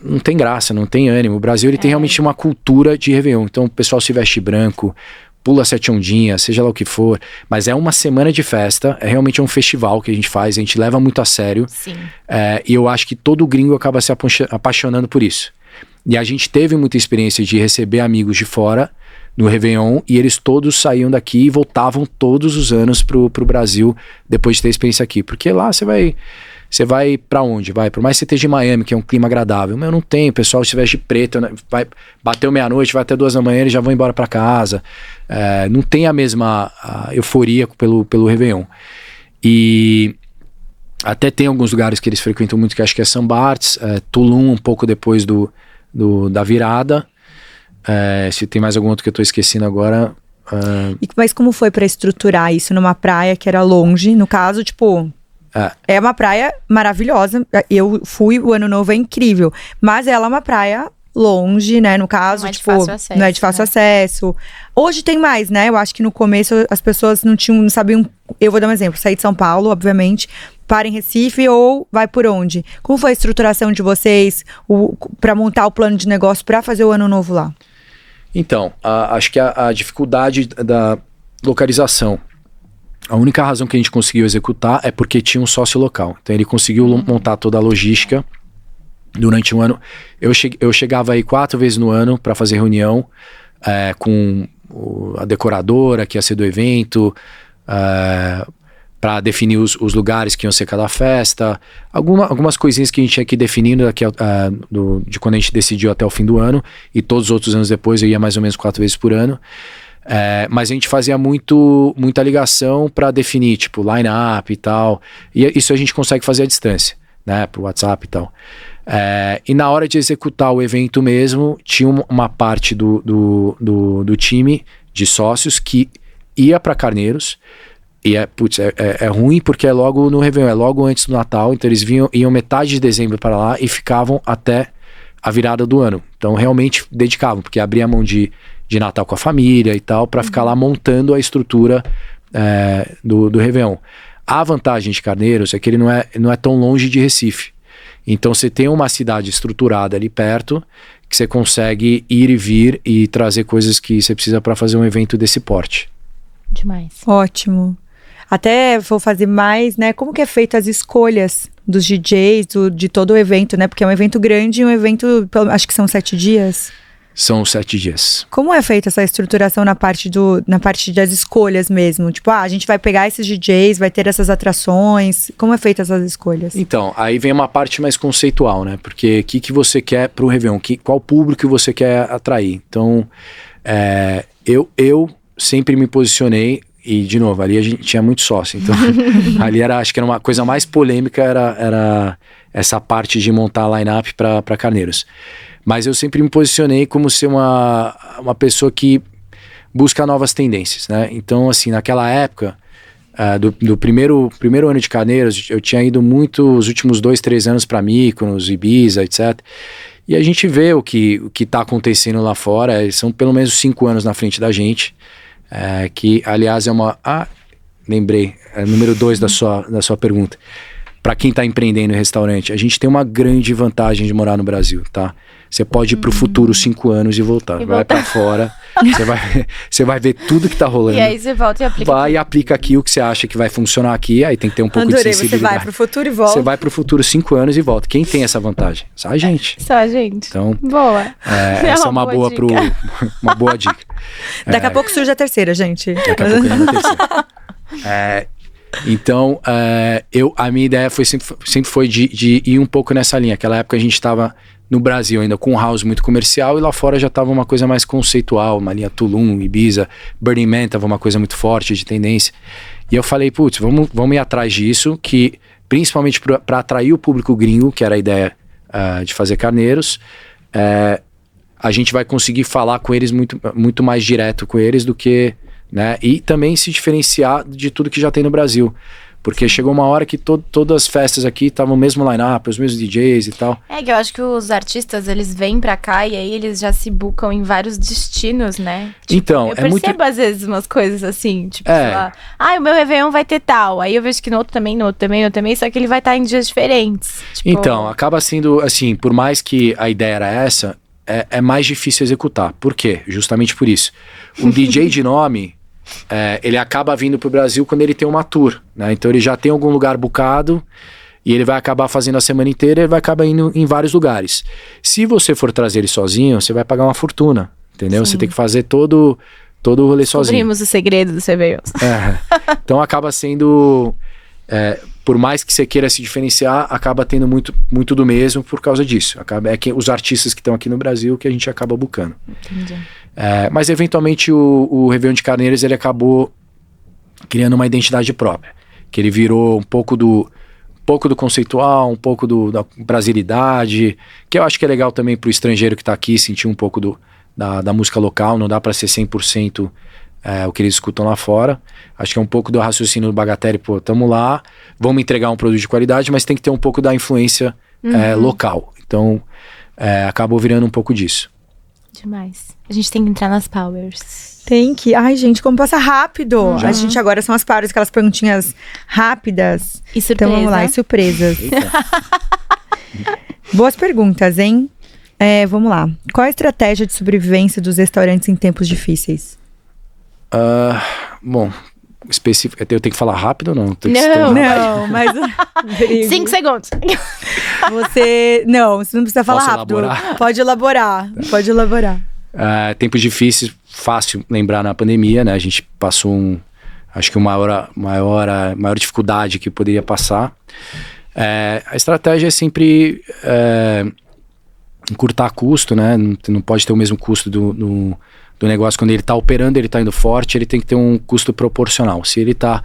Não tem graça, não tem ânimo. O Brasil ele tem realmente uma cultura de Réveillon. Então o pessoal se veste branco, pula 7 ondinhas, seja lá o que for, mas é uma semana de festa, é realmente um festival que a gente faz, a gente leva muito a sério. Sim. E eu acho que todo gringo acaba se apaixonando por isso. E a gente teve muita experiência de receber amigos de fora no Réveillon, e eles todos saíam daqui e voltavam todos os anos pro Brasil depois de ter experiência aqui, porque lá você vai pra onde? Por mais que você esteja em Miami, que é um clima agradável. Mas não tem, o pessoal se veste de preto, né? Bateu meia-noite, vai até 2 da manhã, eles já vão embora pra casa. Não tem a mesma euforia pelo Réveillon. E até tem alguns lugares que eles frequentam muito, que acho que é St. Bart's, Tulum, um pouco depois da virada. Se tem mais algum outro que eu tô esquecendo agora. Mas como foi pra estruturar isso numa praia que era longe? No caso, tipo... É uma praia maravilhosa. Eu fui, o Ano Novo é incrível. Mas ela é uma praia longe, né? No caso, não é tipo, de fácil acesso, não é de fácil acesso. Hoje tem mais, né? Eu acho que no começo as pessoas não sabiam. Eu vou dar um exemplo: sair de São Paulo, obviamente, para em Recife ou vai por onde? Como foi a estruturação de vocês para montar o plano de negócio para fazer o Ano Novo lá? Então, acho que a dificuldade da localização. A única razão que a gente conseguiu executar é porque tinha um sócio local. Então ele conseguiu montar toda a logística durante um ano. Eu chegava aí 4 vezes no ano para fazer reunião com a decoradora que ia ser do evento, para definir os lugares que iam ser cada festa. Algumas coisinhas que a gente tinha que ir definindo de quando a gente decidiu até o fim do ano. E todos os outros anos depois eu ia mais ou menos 4 vezes por ano. Mas a gente fazia muita ligação para definir, tipo, line-up e tal. E isso a gente consegue fazer à distância, né? Pro WhatsApp e tal. E na hora de executar o evento mesmo, tinha uma parte do time de sócios que ia para Carneiros. E é ruim porque é logo no Réveillon, é logo antes do Natal. Então eles iam metade de dezembro para lá e ficavam até a virada do ano. Então realmente dedicavam, porque abria a mão de Natal com a família e tal, para ficar lá montando a estrutura do Réveillon. A vantagem de Carneiros é que ele não é tão longe de Recife. Então você tem uma cidade estruturada ali perto, que você consegue ir e vir e trazer coisas que você precisa para fazer um evento desse porte. Demais. Ótimo. Até vou fazer mais, né? Como que é feito as escolhas dos DJs, de todo o evento, né? Porque é um evento grande e um evento, acho que são 7 dias. São 7 dias. Como é feita essa estruturação na parte das escolhas mesmo? Tipo, a gente vai pegar esses DJs, vai ter essas atrações. Como é feita essas escolhas? Então, aí vem uma parte mais conceitual, né? Porque o que você quer pro Réveillon? Qual público você quer atrair? Então, eu sempre me posicionei, e de novo, ali a gente tinha muito sócio. Então, ali acho que era uma coisa mais polêmica, era essa parte de montar a line-up para Carneiros. Mas eu sempre me posicionei como ser uma pessoa que busca novas tendências, né? Então, assim, naquela época, do primeiro ano de Carneiros, eu tinha ido muito, os últimos 2, 3 anos para Mykonos, Ibiza, etc. E a gente vê o que tá acontecendo lá fora, são pelo menos 5 anos na frente da gente, que, aliás, é uma... lembrei, número 2 da sua pergunta. Para quem tá empreendendo em restaurante, a gente tem uma grande vantagem de morar no Brasil, tá? Você pode ir pro futuro 5 anos e voltar. Vai para fora, você vai ver tudo que tá rolando. E aí você volta e aplica. Vai e aplica aqui o que você acha que vai funcionar aqui, aí tem que ter um pouco de sensibilidade. Você vai pro futuro e volta. Você vai pro futuro 5 anos e volta. Quem tem essa vantagem? Só a gente. Só a gente. Então, boa. Essa é uma boa uma boa dica. Daqui a pouco surge a terceira, gente. Daqui a pouco surge a terceira. Então, a minha ideia sempre foi de ir um pouco nessa linha. Aquela época a gente estava no Brasil ainda com um house muito comercial e lá fora já estava uma coisa mais conceitual, uma linha Tulum, Ibiza, Burning Man estava uma coisa muito forte de tendência. E eu falei, putz, vamos ir atrás disso, que principalmente para atrair o público gringo, que era a ideia de fazer Carneiros, a gente vai conseguir falar com eles muito mais direto com eles do que né? E também se diferenciar de tudo que já tem no Brasil. Porque chegou uma hora que todas as festas aqui estavam o mesmo line-up, os mesmos DJs e tal. É que eu acho que os artistas, eles vêm pra cá e aí eles já se bucam em vários destinos, né? Tipo, Então, eu percebo às vezes umas coisas assim, tipo, sei lá, o meu Réveillon vai ter tal. Aí eu vejo que no outro também, só que ele vai estar em dias diferentes. Tipo... Então, acaba sendo assim, por mais que a ideia era essa, é mais difícil executar. Por quê? Justamente por isso. Um DJ de nome... ele acaba vindo pro Brasil quando ele tem uma tour, né? Então ele já tem algum lugar bucado e ele vai acabar fazendo a semana inteira, ele vai acabar indo em vários lugares. Se você for trazer ele sozinho, você vai pagar uma fortuna, entendeu? Sim. Você tem que fazer todo o rolê sozinho. Descobrimos o segredo do Réveillon. Então acaba sendo... por mais que você queira se diferenciar, acaba tendo muito do mesmo por causa disso. É que os artistas que estão aqui no Brasil que a gente acaba bucando. Entendi. Mas eventualmente o Réveillon de Carneiros ele acabou criando uma identidade própria, que ele virou um pouco do conceitual, um pouco da brasilidade, que eu acho que é legal também pro estrangeiro que tá aqui sentir um pouco da música local. Não dá para ser 100% o que eles escutam lá fora. Acho que é um pouco do raciocínio do Bagatelle, pô, tamo lá, vamos entregar um produto de qualidade, mas tem que ter um pouco da influência local. Então acabou virando um pouco disso. Demais. A gente tem que entrar nas powers. Tem que. Ai, gente, como passa rápido. A gente agora são as powers, aquelas perguntinhas rápidas. E surpresa. Então vamos lá, e surpresas. Boas perguntas, hein? Vamos lá. Qual a estratégia de sobrevivência dos restaurantes em tempos difíceis? Bom, específico. Eu tenho que falar rápido ou não? Não, mas... 5 segundos. Você não precisa falar Posso rápido. elaborar? Pode elaborar. Tempos difíceis, fácil lembrar na pandemia, né? A gente passou acho que maior dificuldade que poderia passar. A estratégia é sempre encurtar custo, né? Não pode ter o mesmo custo do negócio. Quando ele está operando, ele está indo forte, ele tem que ter um custo proporcional. Se ele está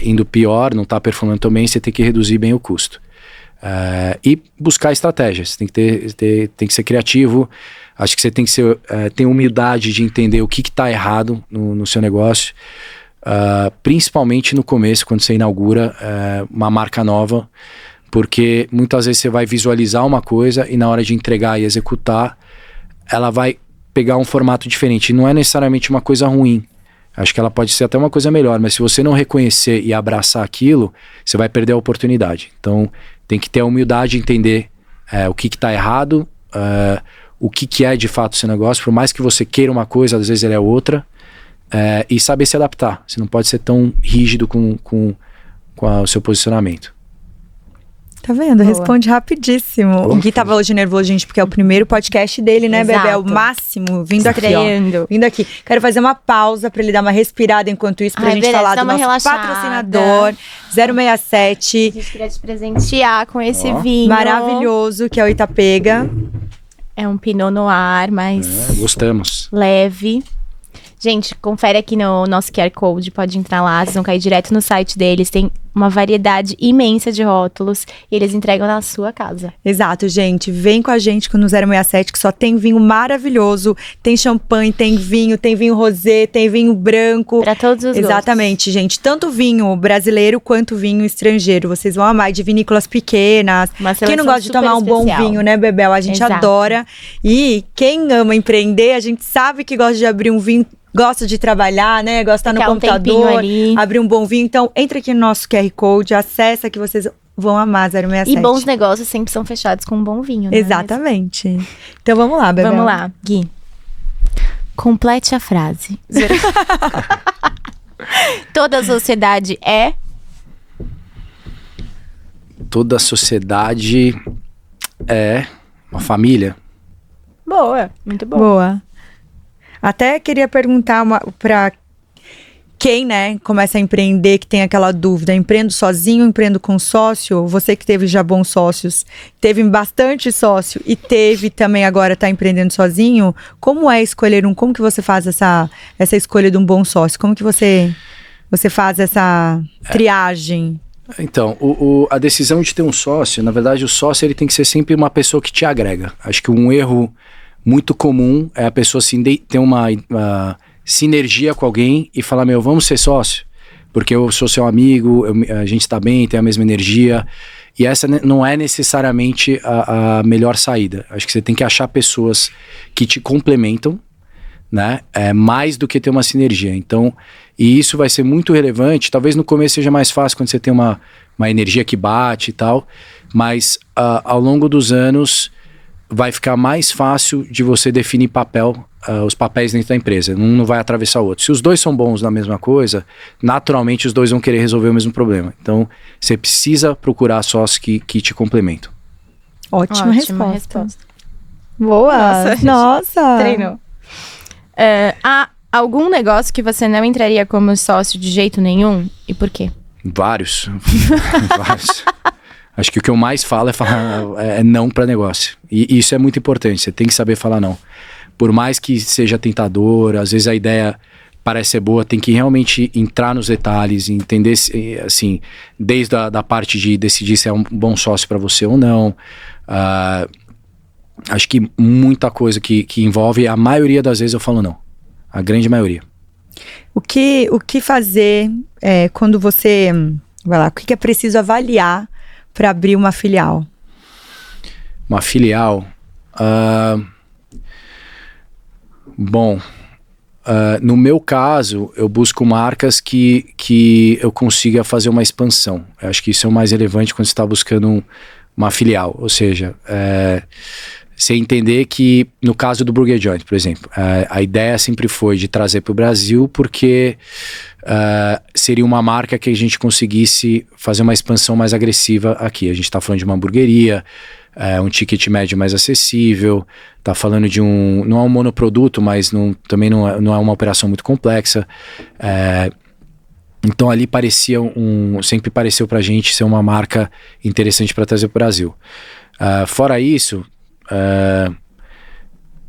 indo pior, não está performando tão bem, você tem que reduzir bem o custo. E buscar estratégias. Tem que ser criativo. Acho que você tem que ter humildade de entender o que está errado no seu negócio. Principalmente no começo, quando você inaugura uma marca nova. Porque muitas vezes você vai visualizar uma coisa e na hora de entregar e executar, ela vai pegar um formato diferente. E não é necessariamente uma coisa ruim. Acho que ela pode ser até uma coisa melhor, mas se você não reconhecer e abraçar aquilo, você vai perder a oportunidade. Então, tem que ter a humildade de entender o que está errado, o que é de fato o seu negócio. Por mais que você queira uma coisa, às vezes ele é outra, e saber se adaptar. Você não pode ser tão rígido com o seu posicionamento. Tá vendo? Boa. Responde rapidíssimo. O Gui tava hoje nervoso, gente, porque é o primeiro podcast dele, né, Bebel? É o máximo. Vindo aqui, ó. Vindo aqui. Quero fazer uma pausa pra ele dar uma respirada enquanto isso, pra gente falar do nosso patrocinador, 067. A gente queria te presentear com esse vinho maravilhoso, que é o Itapega. É um Pinot Noir, mas gostamos. Leve. Gente, confere aqui no nosso QR Code, pode entrar lá, vocês vão cair direto no site deles, tem uma variedade imensa de rótulos e eles entregam na sua casa. Exato, gente, vem com a gente no 067 que só tem vinho maravilhoso, tem champanhe, tem vinho rosé, tem vinho branco. Pra todos os Exatamente, gostos. Gente, tanto vinho brasileiro quanto vinho estrangeiro, vocês vão amar, de vinícolas pequenas. Quem não gosta de tomar um bom vinho, né, Bebel? A gente adora. E quem ama empreender, a gente sabe que gosta de abrir um vinho, gosta de trabalhar, né? Gosta de estar no computador, abrir um bom vinho. Então, entra aqui no nosso QR Code, acessa que vocês vão amar 067. E bons negócios sempre são fechados com um bom vinho, né? Exatamente. Então, vamos lá, Bebel. Vamos lá, Gui. Complete a frase. Toda sociedade é... Toda sociedade é uma família. Boa, muito boa. Boa. Até queria perguntar para quem, né, começa a empreender, que tem aquela dúvida, empreendo sozinho, empreendo com sócio? Você que teve já bons sócios, teve bastante sócio e teve também agora tá empreendendo sozinho, como é escolher como que você faz essa escolha de um bom sócio? Como que você faz essa triagem? Então, a decisão de ter um sócio, na verdade o sócio ele tem que ser sempre uma pessoa que te agrega. Acho que um erro muito comum é a pessoa ter sinergia com alguém e falar, vamos ser sócio, porque eu sou seu amigo, a gente tá bem, tem a mesma energia. E essa não é necessariamente a melhor saída. Acho que você tem que achar pessoas que te complementam, né? Mais do que ter uma sinergia. Então, e isso vai ser muito relevante. Talvez no começo seja mais fácil quando você tem uma energia que bate e tal, mas ao longo dos anos vai ficar mais fácil de você definir os papéis dentro da empresa. Um não vai atravessar o outro. Se os dois são bons na mesma coisa, naturalmente os dois vão querer resolver o mesmo problema. Então, você precisa procurar sócios que te complementam. Ótima resposta. Boa! Nossa! Treinou. Há algum negócio que você não entraria como sócio de jeito nenhum? E por quê? Vários. Vários. Acho que o que eu mais falo é não para negócio. E isso é muito importante, você tem que saber falar não. Por mais que seja tentador, às vezes a ideia parece ser boa, tem que realmente entrar nos detalhes, entender, assim, desde a parte de decidir se é um bom sócio para você ou não. Acho que muita coisa que envolve, a maioria das vezes eu falo não. A grande maioria. O que fazer quando você... Vai lá, o que é preciso avaliar para abrir uma filial? Uma filial? No meu caso, eu busco marcas que eu consiga fazer uma expansão. Eu acho que isso é o mais relevante quando você está buscando uma filial. Ou seja, você entender que, no caso do Burger Joint, por exemplo, a ideia sempre foi de trazer para o Brasil porque seria uma marca que a gente conseguisse fazer uma expansão mais agressiva aqui. A gente está falando de uma hamburgueria, um ticket médio mais acessível, está falando de não é um monoproduto, mas também não é uma operação muito complexa. Então ali sempre pareceu pra gente ser uma marca interessante para trazer para o Brasil. Fora isso,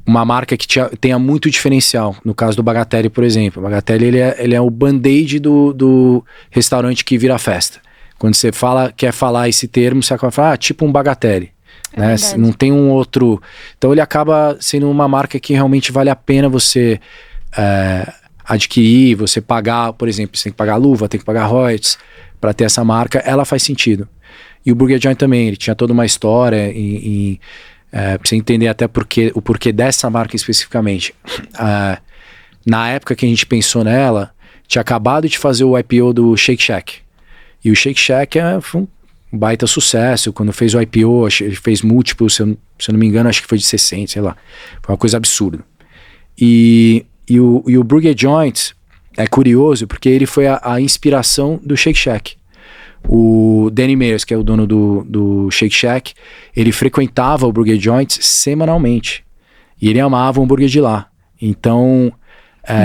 uma marca que tenha muito diferencial. No caso do Bagatelle, por exemplo. O Bagatelle ele é o band-aid do restaurante que vira festa. Quando você quer falar esse termo, você acaba falando, tipo um Bagatelle. Né? Não tem um outro... Então ele acaba sendo uma marca que realmente vale a pena você adquirir, você pagar, por exemplo, você tem que pagar luva, tem que pagar royalties para ter essa marca, ela faz sentido. E o Burger Joint também, ele tinha toda uma história pra você entender até o porquê dessa marca especificamente. Na época que a gente pensou nela, tinha acabado de fazer o IPO do Shake Shack. E o Shake Shack foi um baita sucesso. Quando fez o IPO, ele fez múltiplos, se eu não me engano, acho que foi de 60, sei lá. Foi uma coisa absurda. E o Burger Joint é curioso porque ele foi a inspiração do Shake Shack. O Danny Meyers, que é o dono do Shake Shack, ele frequentava o Burger Joint semanalmente. E ele amava o hambúrguer de lá. Então...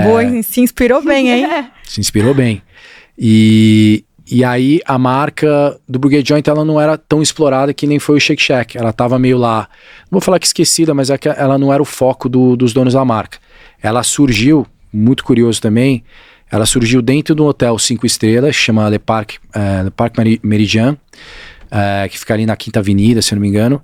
Boa, se inspirou bem, hein? Se inspirou bem. E aí a marca do Burger Joint, ela não era tão explorada que nem foi o Shake Shack. Ela tava meio lá... Não vou falar que esquecida, mas ela não era o foco dos donos da marca. Ela surgiu, muito curioso também... Ela surgiu dentro de um hotel 5 estrelas, chama Le Parc Méridien, que fica ali na Quinta Avenida, se eu não me engano.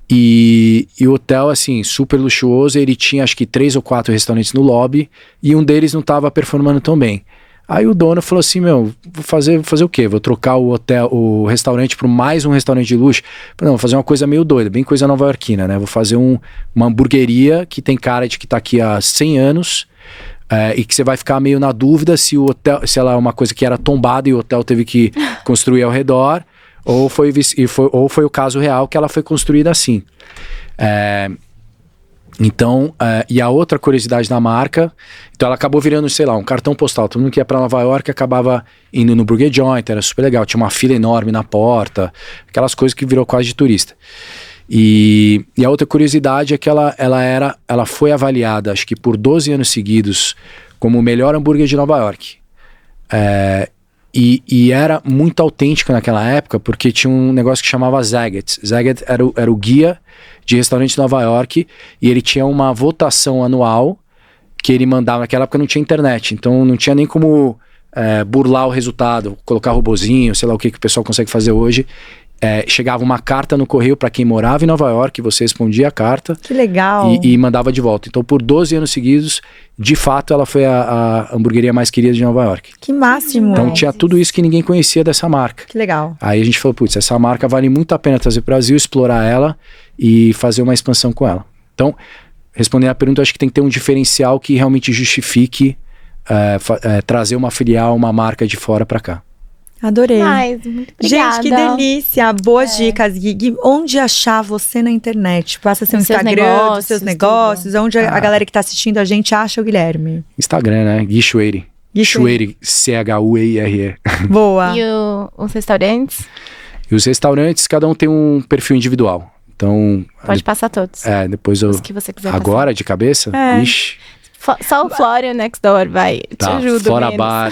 E o hotel, assim, super luxuoso, ele tinha acho que 3 ou 4 restaurantes no lobby, e um deles não estava performando tão bem. Aí o dono falou assim, vou fazer o quê? Vou trocar o restaurante por mais um restaurante de luxo? Não, vou fazer uma coisa meio doida, bem coisa nova-iorquina, né? Vou fazer uma hamburgueria que tem cara de que tá aqui há 100 anos, e que você vai ficar meio na dúvida se ela é uma coisa que era tombada e o hotel teve que construir ao redor, ou foi o caso real que ela foi construída assim. Então, e a outra curiosidade da marca, então ela acabou virando, sei lá, um cartão postal. Todo mundo que ia pra Nova York acabava indo no Burger Joint, era super legal, tinha uma fila enorme na porta, aquelas coisas que virou quase de turista. E a outra curiosidade é que ela foi avaliada, acho que por 12 anos seguidos, como o melhor hambúrguer de Nova York. E era muito autêntico naquela época, porque tinha um negócio que chamava Zagat. Zagat era o guia de restaurante de Nova York, e ele tinha uma votação anual que ele mandava. Naquela época não tinha internet, então não tinha nem como burlar o resultado, colocar robozinho, sei lá o que o pessoal consegue fazer hoje. chegava uma carta no correio para quem morava em Nova York, você respondia a carta. Que legal. E mandava de volta. Então, por 12 anos seguidos, de fato, ela foi a hamburgueria mais querida de Nova York. Que máximo. Então, tinha tudo isso que ninguém conhecia dessa marca. Que legal. Aí a gente falou, putz, essa marca vale muito a pena trazer para o Brasil, explorar ela e fazer uma expansão com ela. Então, respondendo a pergunta, eu acho que tem que ter um diferencial que realmente justifique trazer uma filial, uma marca de fora para cá. Adorei. Muito obrigada. Gente, que delícia. Boas dicas, Gui. Onde achar você na internet? Passa seu Instagram, dos seus negócios. Tudo. Onde a galera que tá assistindo a gente acha o Guilherme? Instagram, né? Gui Chueiri. Chueiri, C-H-U-E-I-R-E. Boa. E os restaurantes? E os restaurantes, cada um tem um perfil individual. Então... Pode passar todos. Depois eu... Os que você quiser agora, passar. De cabeça? Ixi. Só o Flório Next Door, vai. Te ajudo Fora menos. Bar.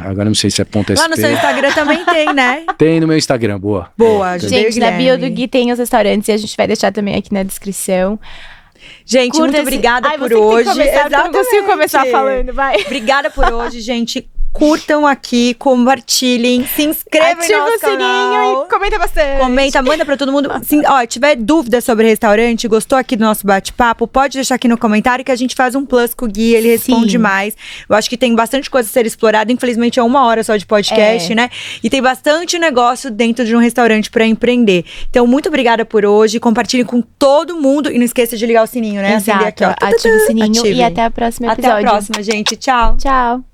Agora não sei se é ponto SP. Lá no seu Instagram também tem, né? Tem no meu Instagram, boa. Gente, na bio do Gui tem os restaurantes e a gente vai deixar também aqui na descrição. Gente, muito obrigada por hoje. Exatamente. Eu não consigo começar falando, vai. Obrigada por hoje, gente. Curtam aqui, compartilhem, se inscrevam no nosso canal. Ativa o sininho e comenta bastante. Comenta, manda pra todo mundo. Sim, tiver dúvida sobre restaurante, gostou aqui do nosso bate-papo, pode deixar aqui no comentário que a gente faz um plus com o Gui, ele responde mais. Eu acho que tem bastante coisa a ser explorada, infelizmente é 1 hora só de podcast, né? E tem bastante negócio dentro de um restaurante pra empreender. Então, muito obrigada por hoje, compartilhem com todo mundo e não esqueça de ligar o sininho, né? Exato, acender aqui, ó. ative o sininho Ativem. e até o próximo episódio. Até a próxima, gente. Tchau. Tchau.